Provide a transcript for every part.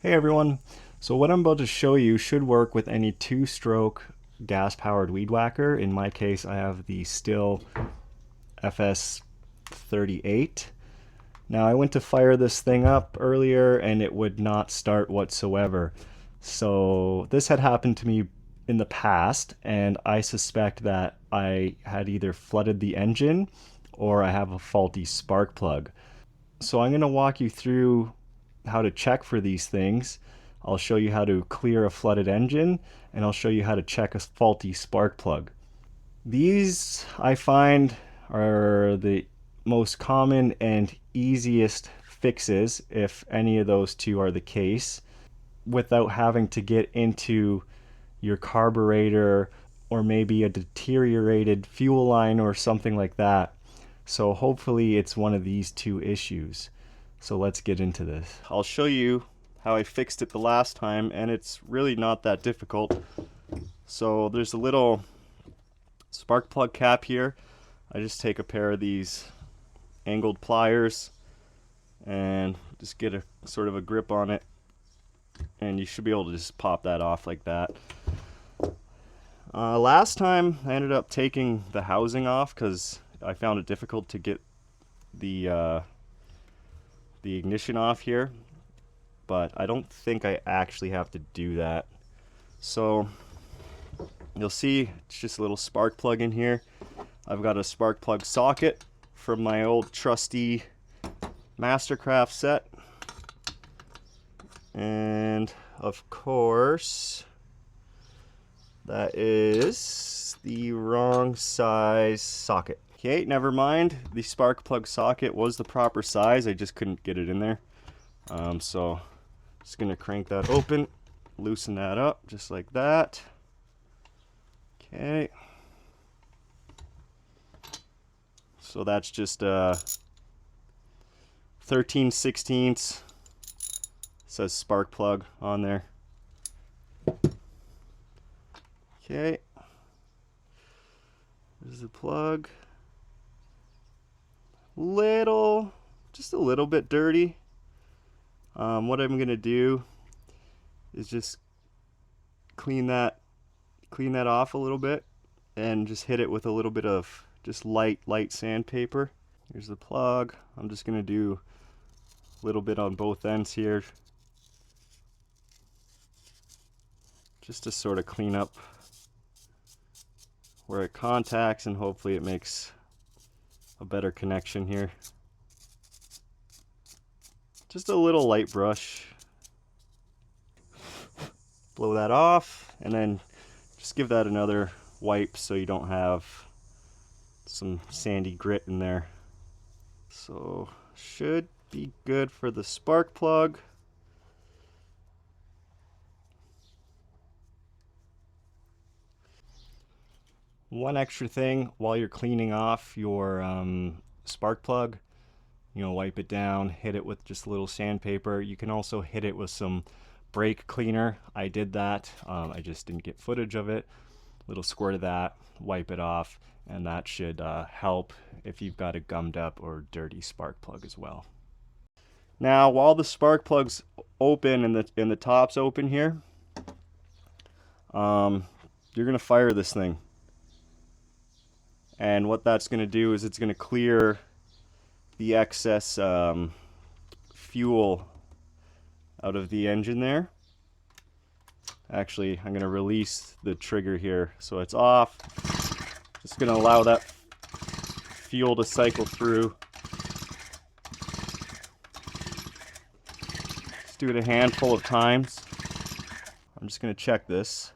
Hey everyone, so what I'm about to show you should work with any two-stroke gas-powered weed whacker. In my case I have the Stihl FS 38. Now I went to fire this thing up earlier and it would not start whatsoever. So this had happened to me in the past and I suspect that I had either flooded the engine or I have a faulty spark plug. So I'm going to walk you through how to check for these things. I'll show you how to clear a flooded engine, and I'll show you how to check a faulty spark plug. These, I find, are the most common and easiest fixes, if any of those two are the case, without having to get into your carburetor or maybe a deteriorated fuel line or something like that. So hopefully it's one of these two issues. So let's get into this. I'll show you how I fixed it the last time, and it's really not that difficult. So there's a little spark plug cap here. I just take a pair of these angled pliers and just get a sort of a grip on it, and you should be able to just pop that off like that. Last time I ended up taking the housing off because I found it difficult to get the ignition off here, but I don't think I actually have to do that. So you'll see it's just a little spark plug in here. I've got a spark plug socket from my old trusty Mastercraft set, and of course that is the wrong size socket. Okay, never mind. The spark plug socket was the proper size. I just couldn't get it in there. So just gonna crank that open, loosen that up just like that. Okay. So that's just 13/16 says spark plug on there. Okay. There's the plug. Just a little bit dirty. What I'm gonna do is just clean that off a little bit and just hit it with a little bit of just light sandpaper. Here's the plug. I'm just gonna do a little bit on both ends here, just to sort of clean up where it contacts, and hopefully it makes a better connection here. Just a little light brush. Blow that off, and then just give that another wipe so you don't have some sandy grit in there. So should be good for the spark plug. One extra thing while you're cleaning off your spark plug, wipe it down, hit it with just a little sandpaper. You can also hit it with some brake cleaner. I did that. I just didn't get footage of it. Little squirt of that, wipe it off, and that should help if you've got a gummed up or dirty spark plug as well. Now, while the spark plug's open and the top's open here, you're gonna fire this thing. And what that's going to do is it's going to clear the excess fuel out of the engine there. Actually, I'm going to release the trigger here so it's off. Just going to allow that fuel to cycle through. Just do it a handful of times. I'm just going to check this.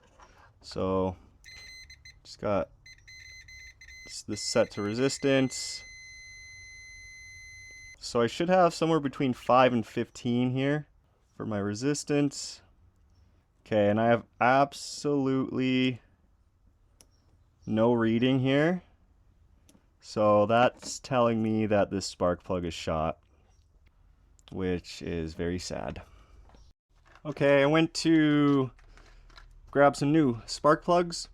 So just got this set to resistance. So I should have somewhere between 5 and 15 here for my resistance. Okay, and I have absolutely no reading here. So that's telling me that this spark plug is shot, which is very sad. Okay, I went to grab some new spark plugs.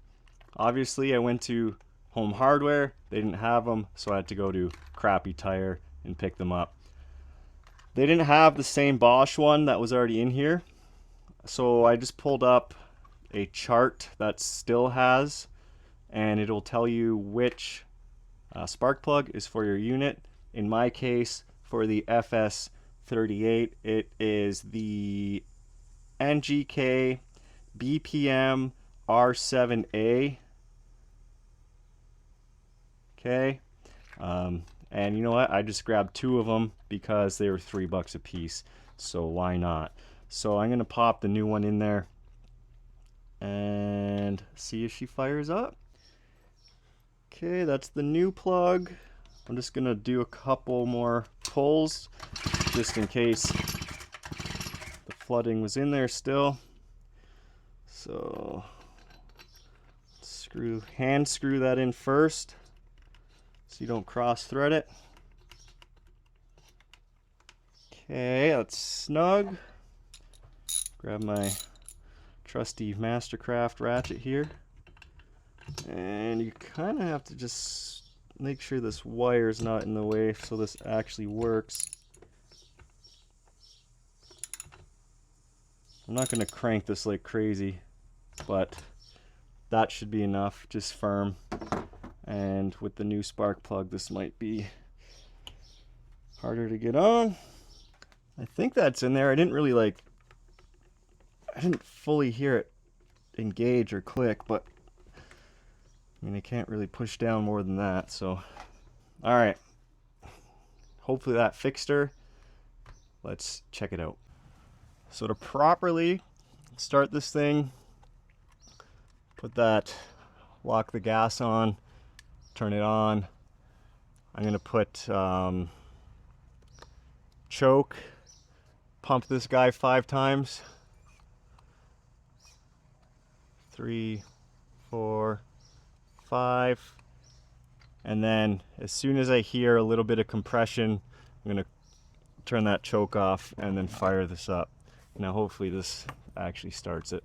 Obviously, I went to Home Hardware. They didn't have them, so I had to go to Crappy Tire and pick them up. They didn't have the same Bosch one that was already in here, So I just pulled up a chart that Stihl has, and it'll tell you which spark plug is for your unit. In my case, for the FS38, it is the NGK BPM R7A. Okay. And you know what? I just grabbed two of them because they were $3 a piece. So why not? So I'm going to pop the new one in there and see if she fires up. Okay, that's the new plug. I'm just going to do a couple more pulls just in case the flooding was in there still. So hand screw that in first so you don't cross thread it. Okay, that's snug. Grab my trusty Mastercraft ratchet here. And you kind of have to just make sure this wire is not in the way so this actually works. I'm not going to crank this like crazy, but that should be enough, just firm. And with the new spark plug, this might be harder to get on. I think that's in there. I didn't fully hear it engage or click, but I mean, I can't really push down more than that, so. All right. Hopefully that fixed her. Let's check it out. So to properly start this thing, lock the gas on, turn it on. I'm gonna put choke, pump this guy 5 times. 3, 4, 5. And then as soon as I hear a little bit of compression, I'm gonna turn that choke off and then fire this up. Now hopefully this actually starts it.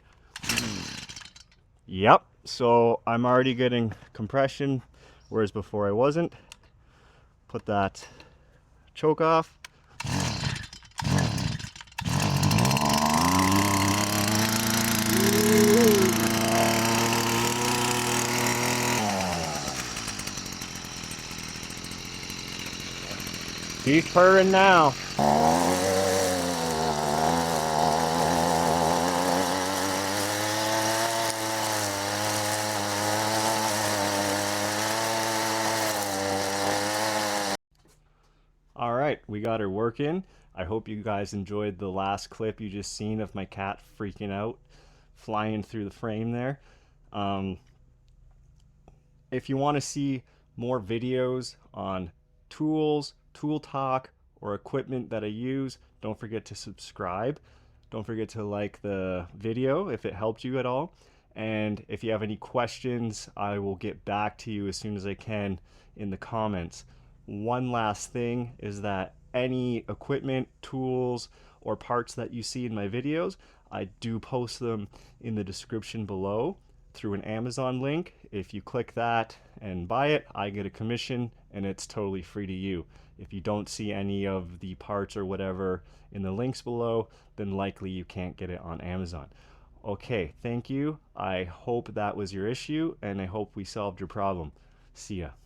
Yep, so I'm already getting compression, whereas before I wasn't. Put that choke off. He's purring now. All right, we got her working. I hope you guys enjoyed the last clip you just seen of my cat freaking out, flying through the frame there. If you want to see more videos on tools, tool talk, or equipment that I use, don't forget to subscribe. Don't forget to like the video if it helped you at all. And if you have any questions, I will get back to you as soon as I can in the comments. One last thing is that any equipment, tools, or parts that you see in my videos, I do post them in the description below through an Amazon link. If you click that and buy it, I get a commission and it's totally free to you. If you don't see any of the parts or whatever in the links below, then likely you can't get it on Amazon. Okay, thank you. I hope that was your issue and I hope we solved your problem. See ya.